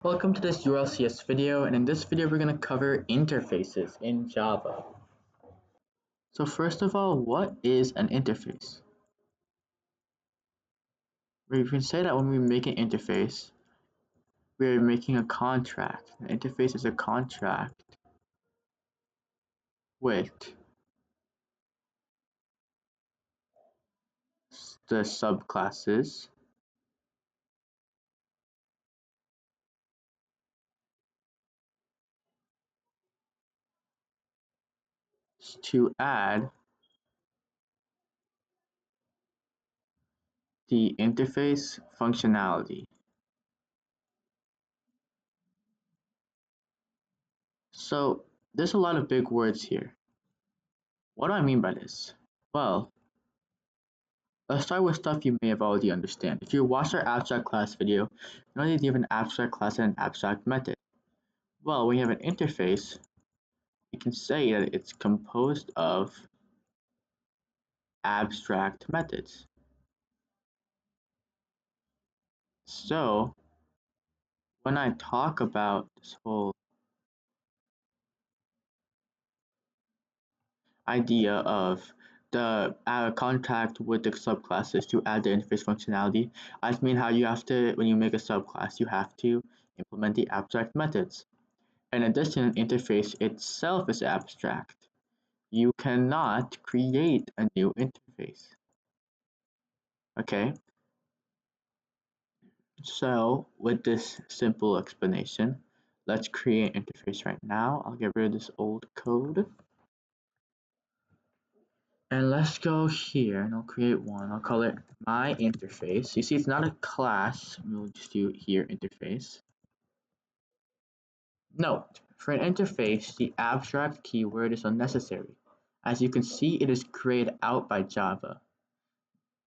Welcome to this UILCS video, and in this video we're going to cover interfaces in Java. So first of all, what is an interface? We can say that when we make an interface, we're making a contract. An interface is a contract with the subclasses to add the interface functionality. So there's a lot of big words here. What do I mean by this? Well, let's start with stuff you may have already understand. If you watched our abstract class video, you know that you have an abstract class and an abstract method. Well, when you have an interface, you can say that it's composed of abstract methods. So when I talk about this whole idea of the contract with the subclasses to add the interface functionality, I mean how you have to, when you make a subclass, you have to implement the abstract methods. In addition, an interface itself is abstract. You cannot create a new interface. Okay? So with this simple explanation, let's create an interface right now. I'll get rid of this old code. And let's go here and I'll create one. I'll call it MyInterface. You see, it's not a class. We'll just do here interface. Note, for an interface, the abstract keyword is unnecessary. As you can see, it is grayed out by Java.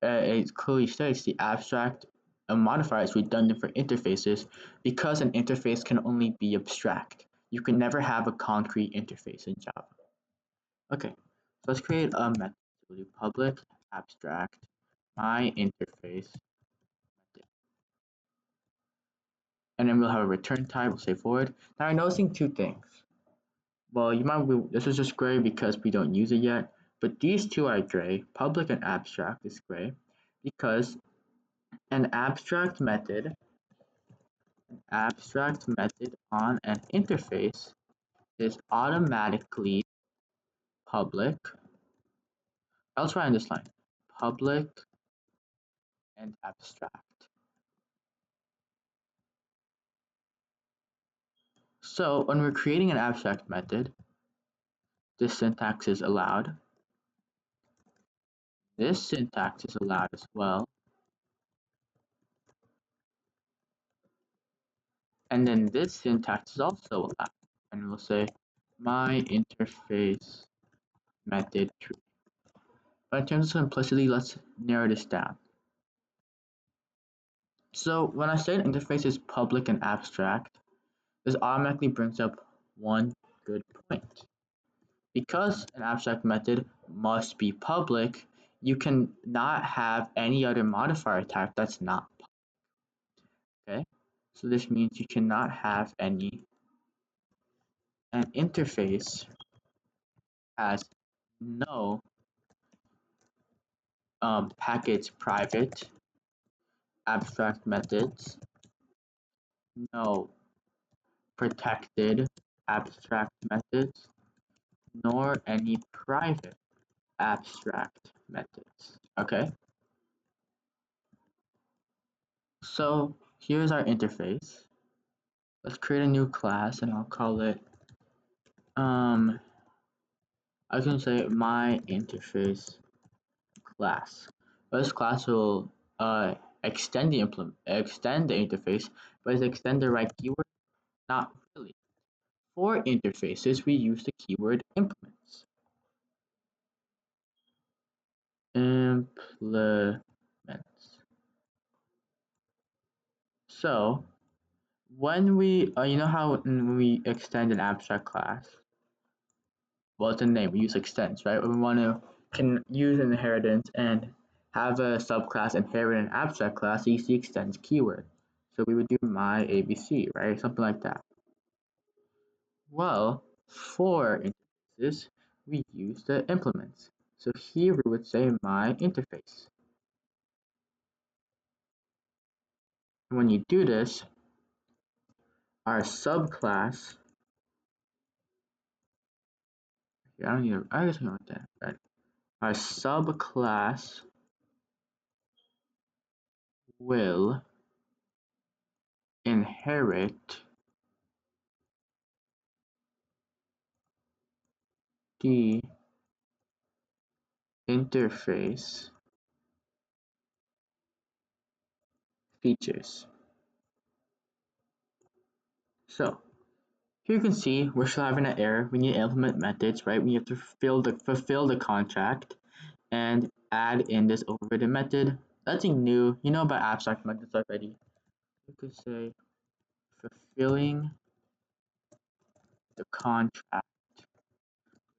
It clearly states the abstract modifier is redundant for interfaces because an interface can only be abstract. You can never have a concrete interface in Java. Okay, so let's create a method. We'll do public abstract myInterface method. And then we'll have a return type, we'll say forward. Now I'm noticing two things. Well, this is just gray because we don't use it yet, but these two are gray. Public and abstract is gray because an abstract method on an interface is automatically public. I'll try on this line. Public and abstract. So when we're creating an abstract method, this syntax is allowed. This syntax is allowed as well. And then this syntax is also allowed. And we'll say MyInterfaceMethod true. But in terms of simplicity, let's narrow this down. So when I say an interface is public and abstract, this automatically brings up one good point. Because an abstract method must be public, you can not have any other modifier type that's not public. Okay, so this means you cannot have an interface has no package private abstract methods, no protected abstract methods, nor any private abstract methods. Okay, so here's our interface. Let's create a new class and I'll call it I was gonna say MyInterfaceClass. This class will extend the interface, but it's extend the right keyword? Not really. For interfaces, we use the keyword implements. Implements. So when we you know how when we extend an abstract class, well, it's a name, we use extends, right? When we want to can use an inheritance and have a subclass inherit an abstract class, you use the extends keyword. So we would do my ABC, right? Something like that. Well, for interfaces, we use the implements. So here we would say my interface. And when you do this, our subclass, I don't need I guess we don't want that, right? Our subclass will inherit the interface features. So here you can see we're still having an error. We need to implement methods, right? We have to fulfill the contract and add in this overridden method. Nothing new. You know about abstract methods already. You could say fulfilling the contract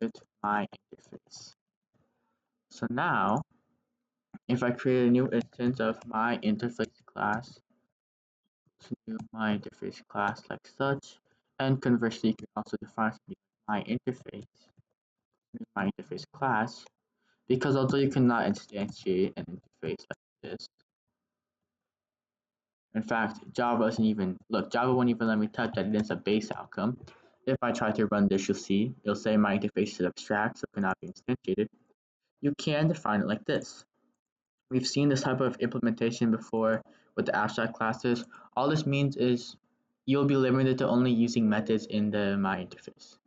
with my interface. So now, if I create a new instance of my interface class, to do my interface class like such, and conversely, you can also define my interface, my interface class, because although you cannot instantiate an interface like this, in fact, Java isn't even, look, Java won't even let me type that it is a base outcome. If I try to run this, you'll see, it'll say my interface is abstract, so it cannot be instantiated. You can define it like this. We've seen this type of implementation before with the abstract classes. All this means is you'll be limited to only using methods in the MyInterface.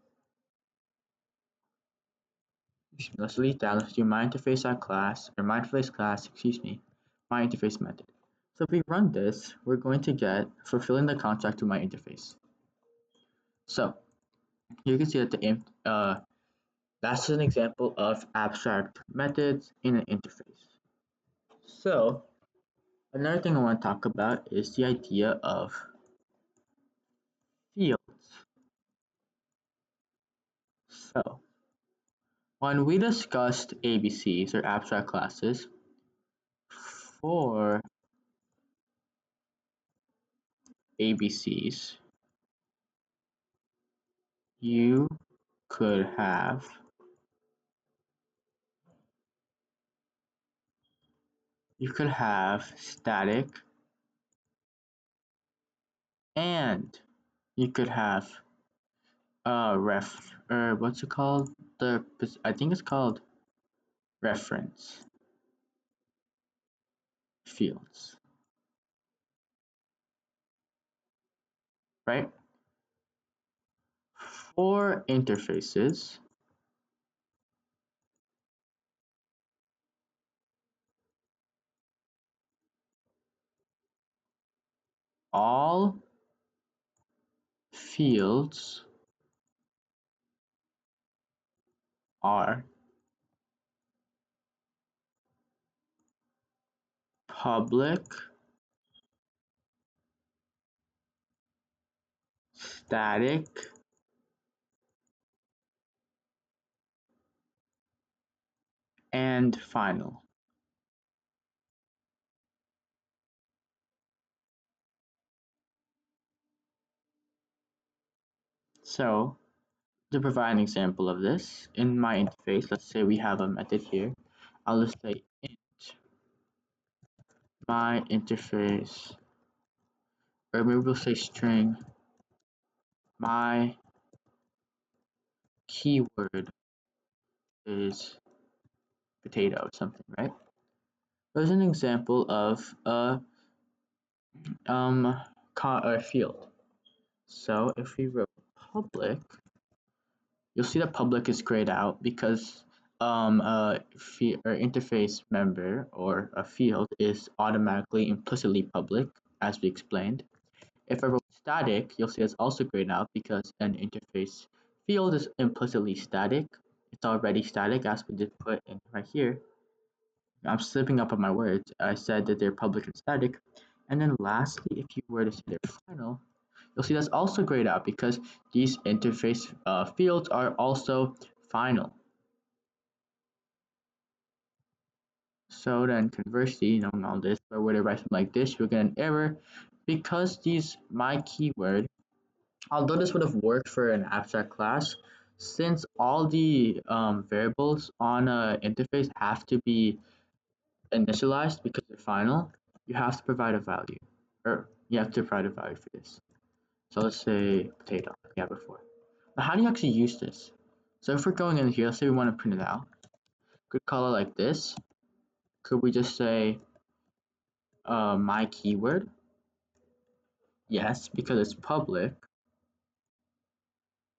Let's delete that. Let's do MyInterface.class or MyInterfaceClass, excuse me, MyInterfaceMethod. So if we run this, we're going to get fulfilling the contract to MyInterface. So you can see that that's an example of abstract methods in an interface. So another thing I want to talk about is the idea of fields. So when we discussed ABCs or abstract classes, for ABCs, you could have static, and you could have what's it called? I think it's called reference fields, right? For interfaces, all fields are public, static, and final. So to provide an example of this, in my interface, let's say we have a method here. I'll just say int my interface, or maybe we'll say string my keyword is potato or something, right? There's an example of a field. So if we wrote public, you'll see that public is grayed out because or interface member or a field is automatically implicitly public, as we explained. If I wrote static, you'll see it's also grayed out because an interface field is implicitly static. It's already static, as we did put in right here. I'm slipping up on my words. I said that they're public and static. And then lastly, if you were to say they're final, you'll see that's also grayed out because these interface fields are also final. So then conversely, knowing all this, if I were to write something like this, you'll get an error because these my keyword, although this would have worked for an abstract class, since all the variables on a interface have to be initialized because they're final, you have to provide a value, or you have to provide a value for this. So let's say potato, yeah, before. Now how do you actually use this? So if we're going in here, let's say we want to print it out, could call it like this. Could we just say my keyword? Yes, because it's public.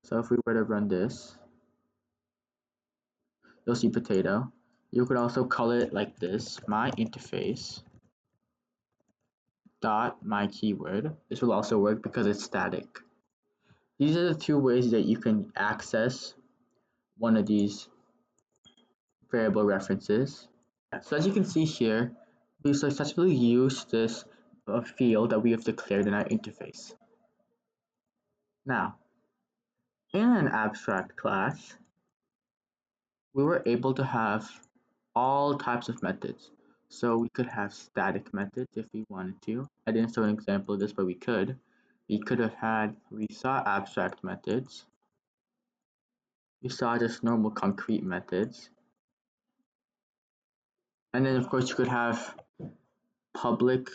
So if we were to run this, you'll see potato. You could also call it like this, MyInterface.myKeyword. This will also work because it's static. These are the two ways that you can access one of these variable references. So as you can see here, we successfully used this field that we have declared in our interface. Now, in an abstract class, we were able to have all types of methods. So we could have static methods if we wanted to. I didn't show an example of this, but we could. We saw abstract methods. We saw just normal concrete methods. And then of course you could have public,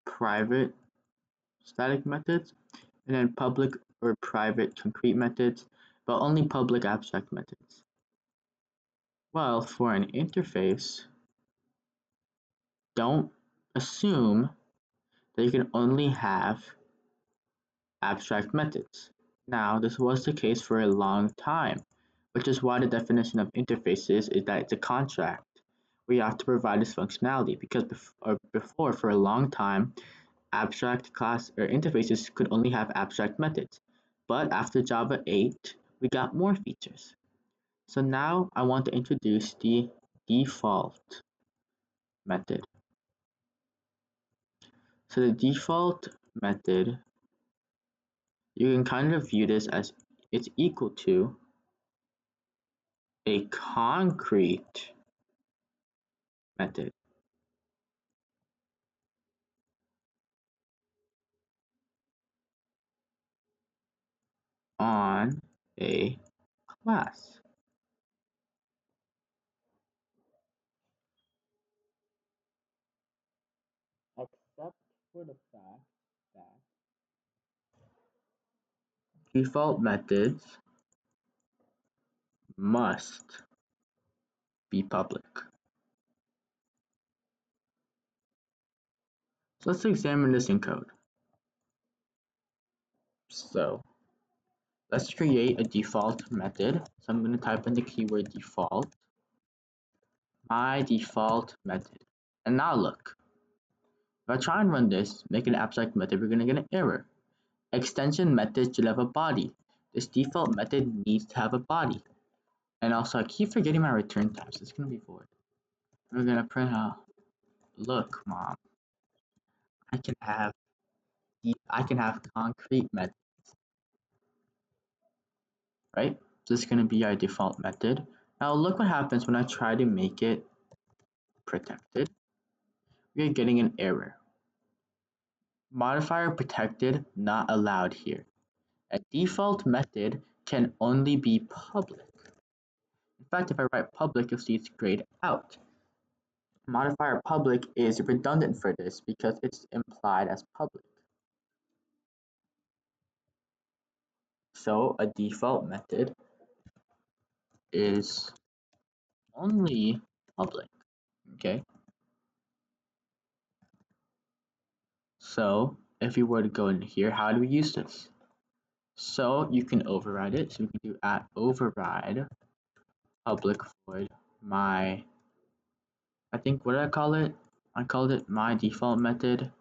private static methods, and then public or private concrete methods, but only public abstract methods. Well, for an interface, don't assume that you can only have abstract methods. Now, this was the case for a long time, which is why the definition of interfaces is that it's a contract. We have to provide this functionality because before, for a long time, abstract class or interfaces could only have abstract methods. But after Java 8, we got more features. So now I want to introduce the default method. So the default method, you can kind of view this as it's equal to a concrete method. On a class. Except for the fact that default methods must be public. So let's examine this in code. So let's create a default method. So I'm going to type in the keyword default, my default method. And now look, if I try and run this, make an abstract method, we're going to get an error. Extension method should have a body. This default method needs to have a body. And also I keep forgetting my return types. It's going to be void. We're going to print out, look, mom, I can have concrete methods, right? So this is going to be our default method. Now look what happens when I try to make it protected. We are getting an error. Modifier protected, not allowed here. A default method can only be public. In fact, if I write public, you'll see it's grayed out. Modifier public is redundant for this because it's implied as public. So a default method is only public, okay? So if we were to go in here, how do we use this? So you can override it. So we can do @override public void my, I think, what did I call it? I called it my default method.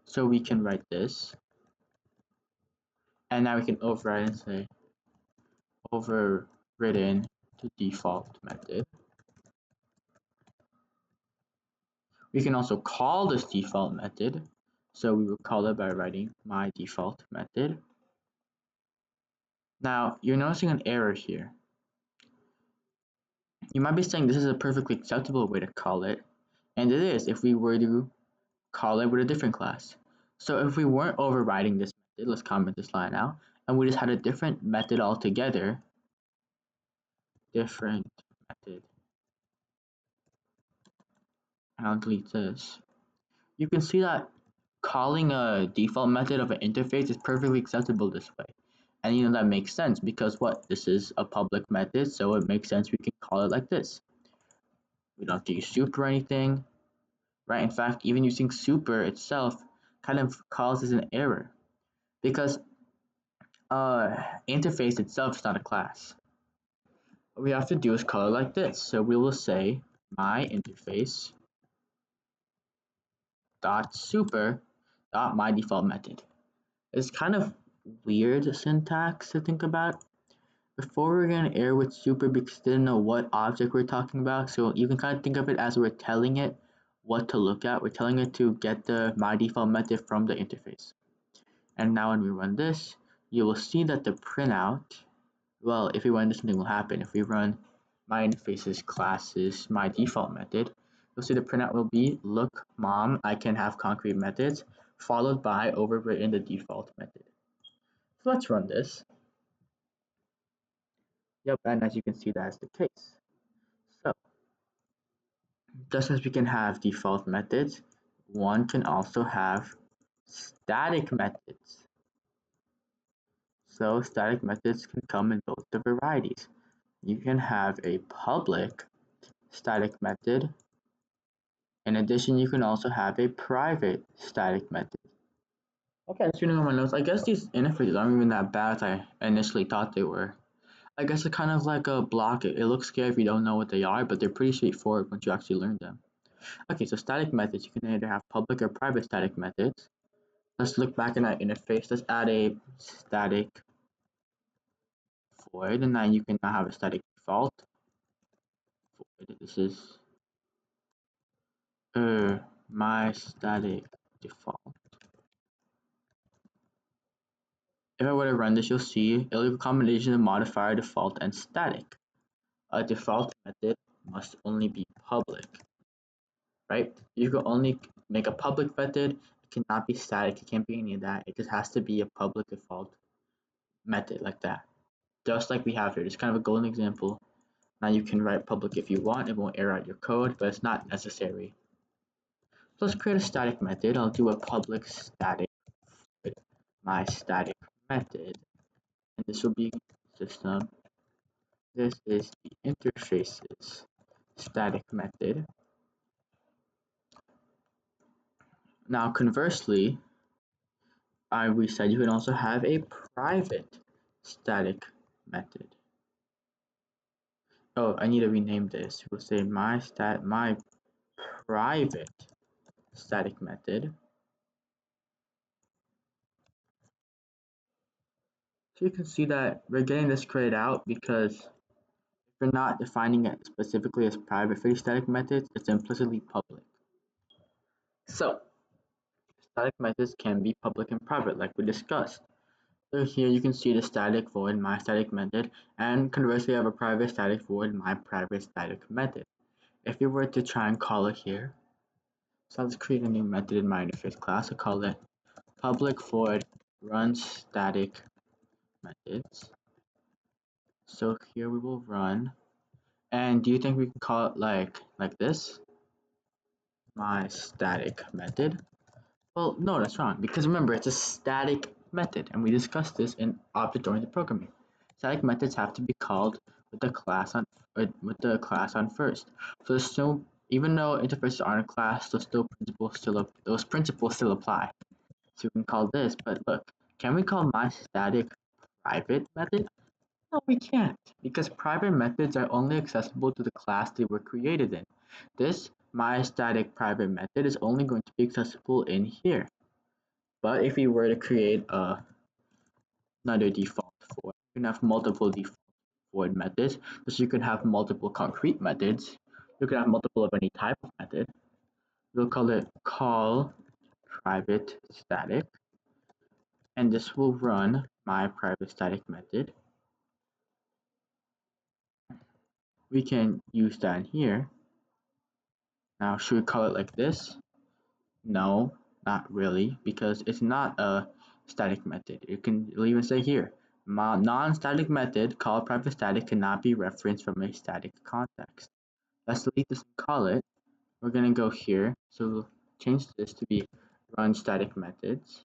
So we can write this. And now we can override and say overridden to default method. We can also call this default method. So we will call it by writing my default method. Now you're noticing an error here. You might be saying this is a perfectly acceptable way to call it, and it is if we were to call it with a different class. So if we weren't overriding this method, let's comment this line out, and we just had a different method altogether, different method, and I'll delete this. You can see that calling a default method of an interface is perfectly acceptable this way. And you know that makes sense because what? This is a public method, so it makes sense we can call it like this. We don't have to use super or anything, right? In fact, even using super itself kind of causes an error because interface itself is not a class. What we have to do is call it like this. So we will say MyInterface.super.myDefaultMethod. It's kind of weird syntax to think about. Before we're going to error with super because we didn't know what object we're talking about, so you can kind of think of it as we're telling it what to look at. We're telling it to get the myDefaultMethod from the interface. And now when we run this, you will see that the printout, well, if we run this, something will happen. If we run MyInterfaceClass's myDefaultMethod, you'll see the printout will be, look, mom, I can have concrete methods, followed by overwritten the default method. So let's run this. Yep, and as you can see, that's the case. So, just as we can have default methods, one can also have static methods. So, static methods can come in both the varieties. You can have a public static method. In addition, you can also have a private static method. Okay, that's reading on my notes. I guess these interfaces aren't even that bad as I initially thought they were. I guess it's kind of like a block. It looks scary if you don't know what they are, but they're pretty straightforward once you actually learn them. Okay, so static methods, you can either have public or private static methods. Let's look back in our interface. Let's add a static void, and then you can now have a static default void. This is my static default. If I were to run this, you'll see it'll be a combination of modifier, default, and static. A default method must only be public, right? You can only make a public method. It cannot be static. It can't be any of that. It just has to be a public default method like that. Just like we have here. It's kind of a golden example. Now you can write public if you want. It won't error out your code, but it's not necessary. So let's create a static method. I'll do a public static with my static method. And this will be system. This is the interface's static method. Now conversely, we said you can also have a private static method. Oh, I need to rename this. We'll say my private static method. So you can see that we're getting this grayed out because if we're not defining it specifically as private for these static methods, it's implicitly public. So static methods can be public and private like we discussed. So here you can see the static void myStaticMethod, and conversely I have a private static void myPrivateStaticMethod. If we were to try and call it here, so let's create a new method in MyInterface class. I'll call it public void runStaticMethods. So here we will run, and do you think we can call it like this? MyStaticMethod. Well, no, that's wrong, because remember, it's a static method, and we discussed this in object-oriented programming. Static methods have to be called with the class on first. So there's still, even though interfaces aren't a class, those principles still apply. So we can call this, but look, can we call my static private method? No, we can't, because private methods are only accessible to the class they were created in. This my static private method is only going to be accessible in here. But if we were to create another default void, you can have multiple default void methods. So you can have multiple concrete methods. You can have multiple of any type of method. We'll call it callPrivateStatic, and this will run my private static method. We can use that here. Now, should we call it like this? No, not really, because it's not a static method. It'll even say here, non-static method called PrivateStatic cannot be referenced from a static context. Let's delete this and call it. We're gonna go here, so we'll change this to be runStaticMethods,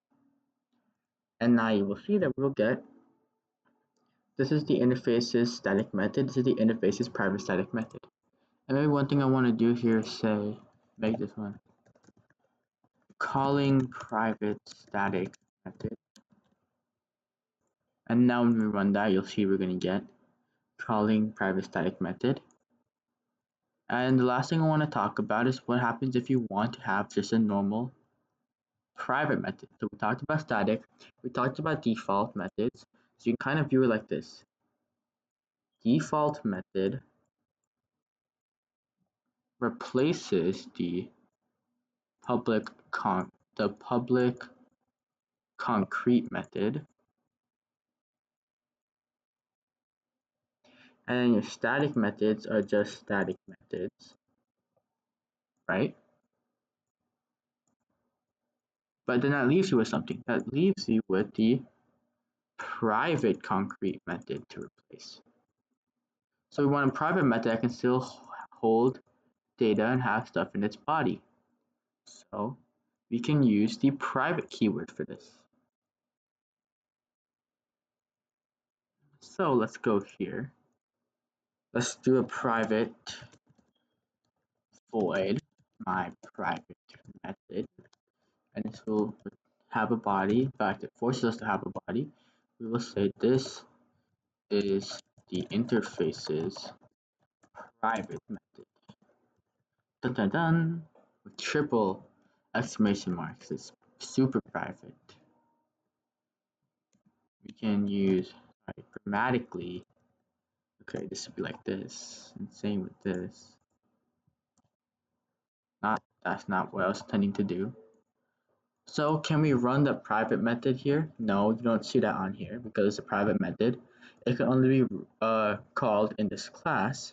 and now you will see that we'll get, this is the interface's static method, this is the interface's PrivateStatic method. And maybe one thing I want to do here is say, make this one calling PrivateStatic method, and now when we run that, you'll see we're gonna get calling PrivateStatic method. And the last thing I want to talk about is what happens if you want to have just a normal private method. So we talked about static, we talked about default methods. So you can kind of view it like this. Default method replaces the public concrete method, and then your static methods are just static methods, right? But then that leaves you with something. That leaves you with the private concrete method to replace. So we want a private method that can still hold data and have stuff in its body. So we can use the private keyword for this. So let's go here. Let's do a private void my private method, and this will have a body. In fact, it forces us to have a body. We will say this is the interface's private method. Dun dun dun! With triple exclamation marks. It's super private. We can use grammatically. Okay, this would be like this, and same with this. That's not what I was intending to do. So can we run the private method here? No, you don't see that on here because it's a private method. It can only be called in this class,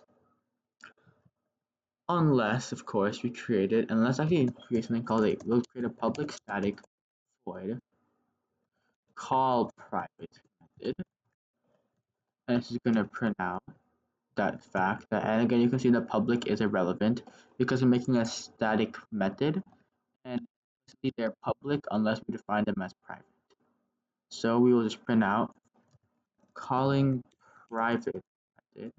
unless, of course, we create it. And let's actually create something called we'll create a public static void call private method, and this is going to print out that fact that, and again, you can see the public is irrelevant because we're making a static method, and they're public unless we define them as private. So we will just print out calling private method,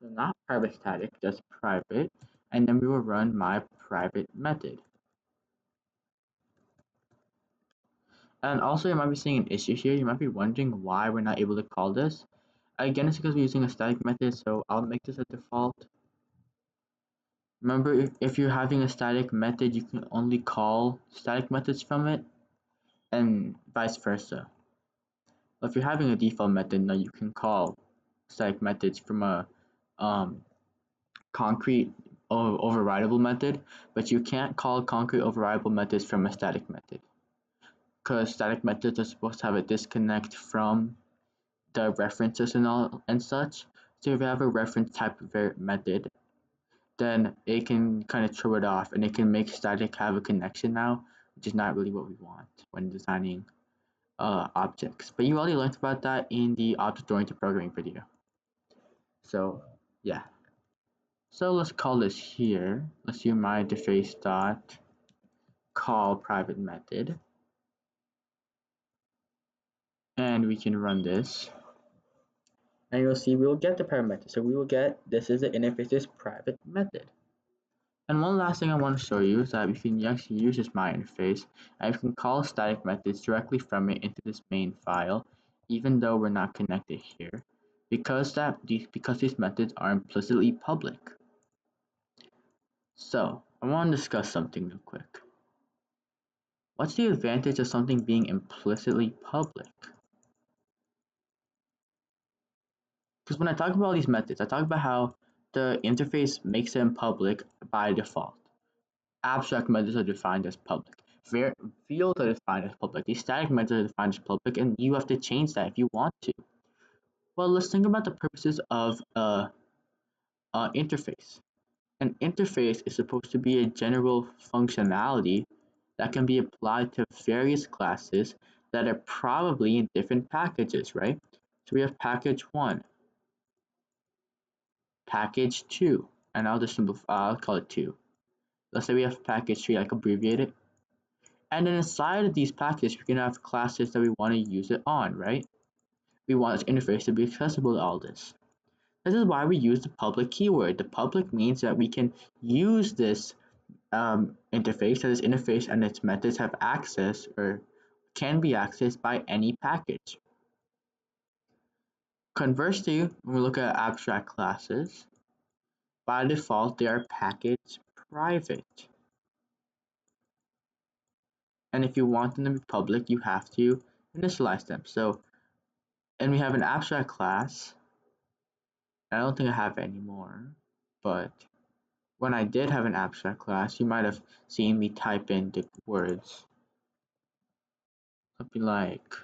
so not private static, just private, and then we will run my private method. And also, you might be seeing an issue here. You might be wondering why we're not able to call this. Again, it's because we're using a static method, so I'll make this a default. Remember, if you're having a static method, you can only call static methods from it, and vice versa. If you're having a default method, now you can call static methods from a concrete overridable method, but you can't call concrete overridable methods from a static method, because static methods are supposed to have a disconnect from the references and such. So if you have a reference type of method, then it can kind of throw it off, and it can make static have a connection now, which is not really what we want when designing objects. But you already learned about that in the object-oriented programming video. So yeah. So let's call this here. Let's do MyInterface.callPrivateMethod, and we can run this. And you'll see we will get the private method. So we will get, this is the interface's private method. And one last thing I want to show you is that we can actually use this MyInterface, and we can call static methods directly from it into this main file, even though we're not connected here, because these methods are implicitly public. So I want to discuss something real quick. What's the advantage of something being implicitly public? Because when I talk about all these methods, I talk about how the interface makes them public by default. Abstract methods are defined as public. Fields are defined as public. These static methods are defined as public, and you have to change that if you want to. Well, let's think about the purposes of an interface. An interface is supposed to be a general functionality that can be applied to various classes that are probably in different packages, right? So we have package 1, package 2, and I'll just simplify, I'll call it 2. Let's say we have package 3, like abbreviate it. And then inside of these packages, we're gonna have classes that we want to use it on, right? We want this interface to be accessible to all this. This is why we use the public keyword. The public means that we can use this interface, that this interface and its methods have access or can be accessed by any package. Conversely, when we look at abstract classes, by default they are package private. And if you want them to be public, you have to initialize them. So, and we have an abstract class. I don't think I have it anymore, but when I did have an abstract class, you might have seen me type in the words. Something like,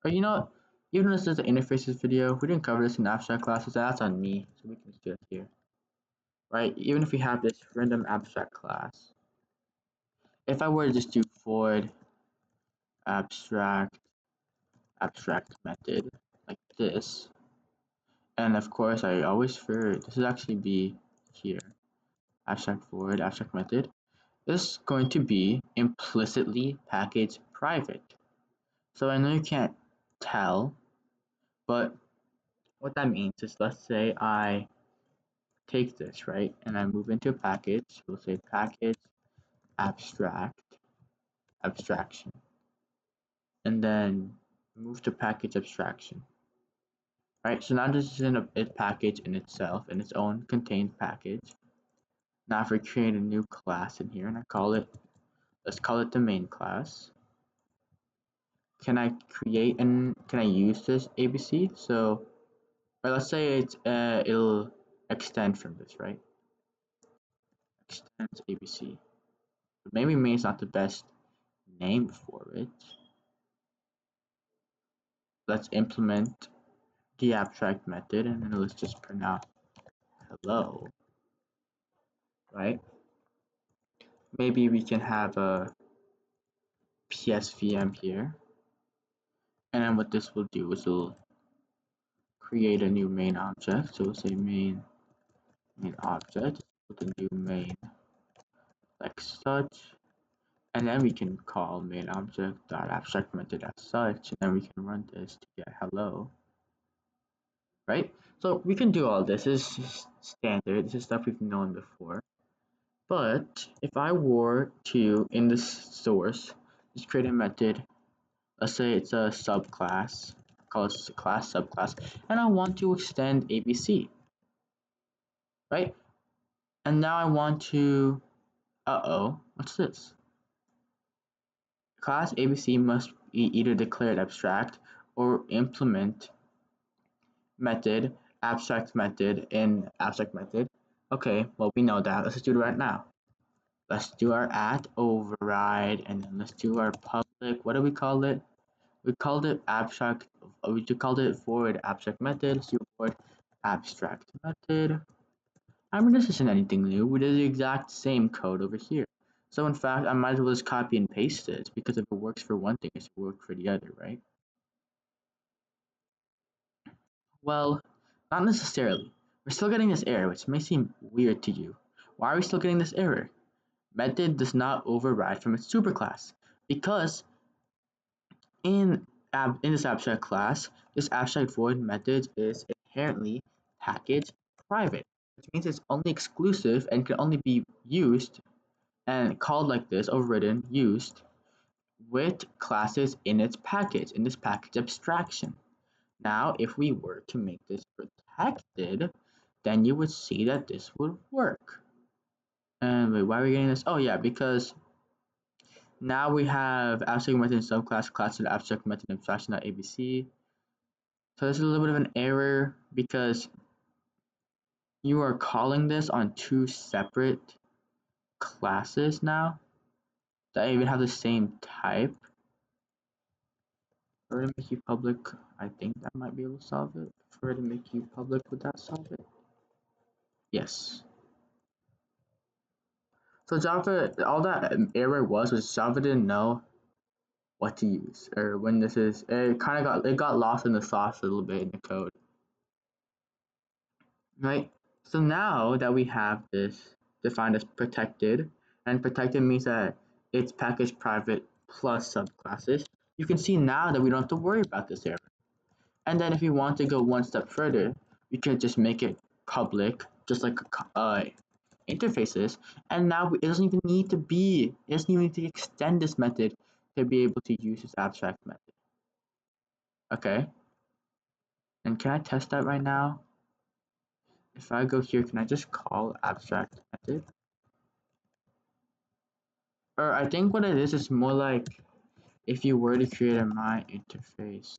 or you know, even though this is an interfaces video, we didn't cover this in abstract classes, and that's on me, so we can just do it here. Right? Even if we have this random abstract class, if I were to just do void abstract method like this, and of course I always fear this would actually be here, abstract void abstract method, this is going to be implicitly package private. So I know you can't tell, but what that means is, let's say I take this, right, and I move into a package. We'll say package abstraction, and then move to package abstraction. Right, so now this is in a package in itself, in its own contained package. Now if we create a new class in here, and let's call it the main class. Can I use this ABC? So, or let's say it'll extend from this, right? Extends ABC. But maybe main is not the best name for it. Let's implement the abstract method, and then let's just print out hello, right? Maybe we can have a PSVM here, and then what this will do is it'll create a new main object. So we'll say main object with a new main like such, and then we can call main object dot abstract method as such, and then we can run this to get hello, right? So we can do all this. This is standard. This is stuff we've known before. But if I were to, in this source, just create a method, let's say it's a subclass, call it a class subclass, and I want to extend ABC, right? And now I want to, what's this? Class ABC must be either declared abstract or implement method, abstract method in abstract method. Okay, well, we know that. Let's just do it right now. Let's do our override, and then let's do our public. What do we call it? We called it abstract. We called it void abstract method. Let's do void abstract method. I mean, this isn't anything new. We did the exact same code over here. So in fact, I might as well just copy and paste it, because if it works for one thing, it should work for the other, right? Well, not necessarily. We're still getting this error, which may seem weird to you. Why are we still getting this error? Method does not override from its superclass, because in this abstract class, this abstract void method is inherently package private, which means it's only exclusive and can only be used and called like this, overridden, used with classes in its package, in this package abstraction. Now, if we were to make this protected, then you would see that this would work. And wait, why are we getting this? Oh yeah, because now we have abstract method subclass class of abstract method abstraction.abc. So this is a little bit of an error because you are calling this on two separate classes now that even have the same type. For to make you public, I think that might be able to solve it. For to make you public, would that solve it? Yes. So Java, all that error was Java didn't know what to use, or when this is, it got lost in the sauce a little bit in the code, right? So now that we have this defined as protected, and protected means that it's package private plus subclasses, you can see now that we don't have to worry about this error. And then if you want to go one step further, you can just make it public, just like interfaces, and now it doesn't even need to be, it doesn't even need to extend this method to be able to use this abstract method. Okay, and can I test that right now? If I go here, can I just call abstract method? Or I think what it is more like if you were to create a MyInterface.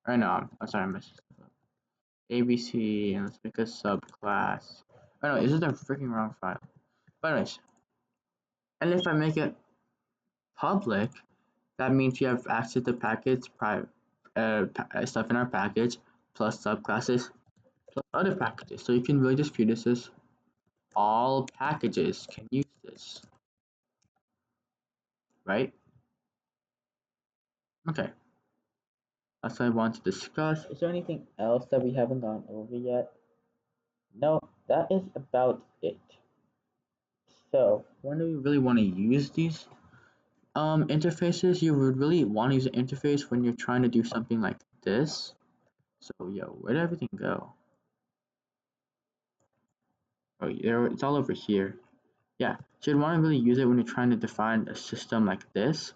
Or no, I'm sorry, I messed this up. ABC, and let's make a subclass. Oh no, this is the freaking wrong file. But anyways, and if I make it public, that means you have access to package, stuff in our package, plus subclasses, plus other packages. So you can really just view this as all packages can use this, right? Okay, that's what I want to discuss. Is there anything else that we haven't gone over yet? No, that is about it. So when do we really want to use these interfaces? You would really want to use an interface when you're trying to do something like this. So yo, where did everything go? Oh, there, it's all over here. Yeah, so you'd want to really use it when you're trying to define a system like this.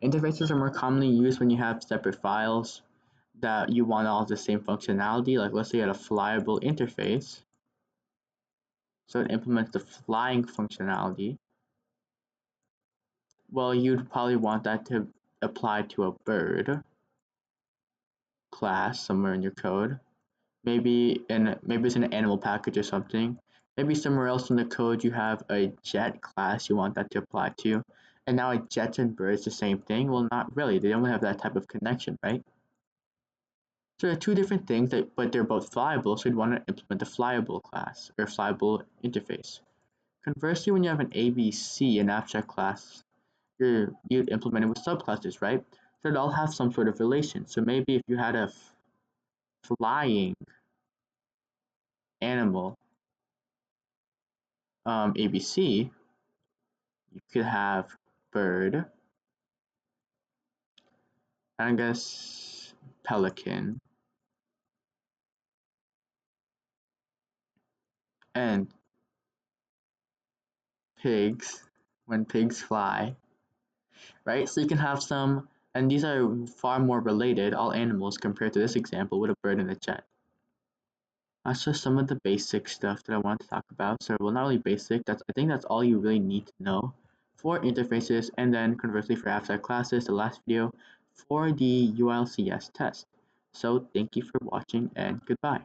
Interfaces are more commonly used when you have separate files that you want all the same functionality. Like let's say you had a flyable interface, so it implements the flying functionality. Well, you'd probably want that to apply to a bird class somewhere in your code. Maybe it's in an animal package or something. Maybe somewhere else in the code you have a jet class you want that to apply to. And now a jet and bird is the same thing? Well, not really. They don't have that type of connection, right? So they're two different things, but they're both flyable, so you'd want to implement the flyable class or flyable interface. Conversely, when you have an ABC, an abstract class, you'd implement it with subclasses, right? So they'd all have some sort of relation. So maybe if you had a flying animal ABC, you could have bird, I guess pelican, and pigs when pigs fly, right? So you can have some, and these are far more related, all animals, compared to this example with a bird and a jet. That's just some of the basic stuff that I want to talk about. So, well, not really basic, I think that's all you really need to know for interfaces, and then conversely for abstract classes, the last video for the UILCS test. So thank you for watching and goodbye.